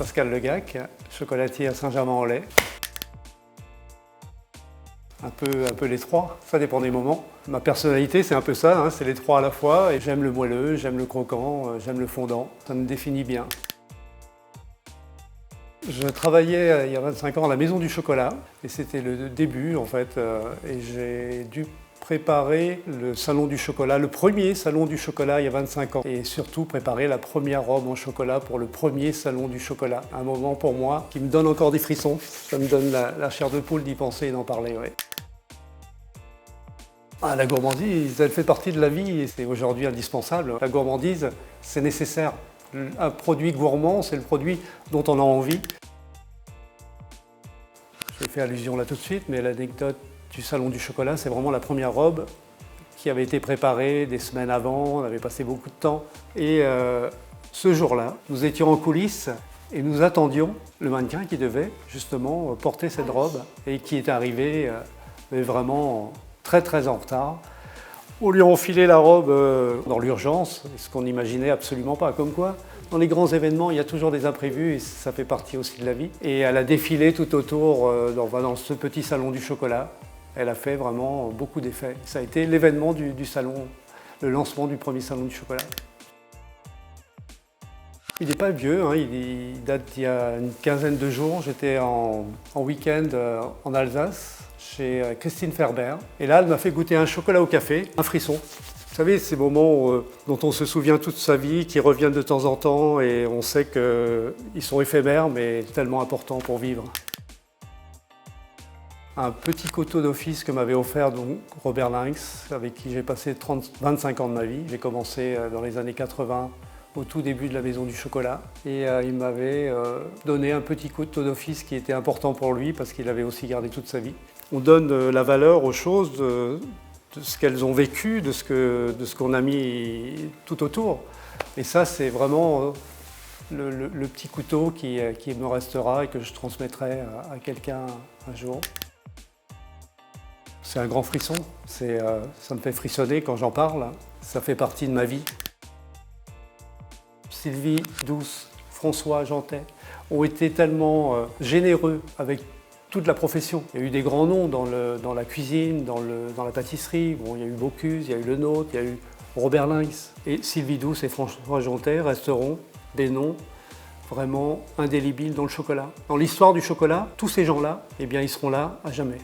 Pascal Legac, chocolatier à Saint-Germain-en-Laye. Un peu les trois, ça dépend des moments. Ma personnalité, c'est un peu ça, c'est les trois à la fois. Et j'aime le moelleux, j'aime le croquant, j'aime le fondant. Ça me définit bien. Je travaillais il y a 25 ans à la Maison du Chocolat. Et c'était le début, en fait. Et j'ai dû préparer le salon du chocolat, le premier salon du chocolat il y a 25 ans. Et surtout préparer la première robe en chocolat pour le premier salon du chocolat. Un moment pour moi qui me donne encore des frissons. Ça me donne la chair de poule d'y penser et d'en parler. Ouais. La gourmandise, elle fait partie de la vie et c'est aujourd'hui indispensable. La gourmandise, c'est nécessaire. Un produit gourmand, c'est le produit dont on a envie. Je fais allusion là tout de suite, mais l'anecdote du salon du chocolat, c'est vraiment la première robe qui avait été préparée des semaines avant, on avait passé beaucoup de temps. Et ce jour-là, nous étions en coulisses et nous attendions le mannequin qui devait justement porter cette robe et qui est arrivé mais vraiment très en retard. On lui a enfilé la robe dans l'urgence, ce qu'on n'imaginait absolument pas. Comme quoi, dans les grands événements, il y a toujours des imprévus et ça fait partie aussi de la vie. Et elle a défilé tout autour dans ce petit salon du chocolat. Elle a fait vraiment beaucoup d'effets. Ça a été l'événement du salon, le lancement du premier salon du chocolat. Il n'est pas vieux, il date d'il y a une quinzaine de jours. J'étais en week-end en Alsace chez Christine Ferber. Et là, elle m'a fait goûter un chocolat au café, un frisson. Vous savez, ces moments dont on se souvient toute sa vie, qui reviennent de temps en temps et on sait qu'ils sont éphémères mais tellement importants pour vivre. Un petit couteau d'office que m'avait offert donc Robert Lynx, avec qui j'ai passé 25 ans de ma vie. J'ai commencé dans les années 80, au tout début de la Maison du Chocolat. Et il m'avait donné un petit couteau d'office qui était important pour lui parce qu'il avait aussi gardé toute sa vie. On donne la valeur aux choses de ce qu'elles ont vécu, de ce qu'on a mis tout autour. Et ça, c'est vraiment le petit couteau qui me restera et que je transmettrai à quelqu'un un jour. C'est un grand frisson, ça me fait frissonner quand j'en parle, ça fait partie de ma vie. Sylvie Douce, François Jantet ont été tellement généreux avec toute la profession. Il y a eu des grands noms dans la cuisine, dans la pâtisserie. Bon, il y a eu Bocuse, il y a eu Le Nôtre, il y a eu Robert Lynx. Et Sylvie Douce et François Jantet resteront des noms vraiment indélébiles dans le chocolat. Dans l'histoire du chocolat, tous ces gens-là, eh bien, ils seront là à jamais.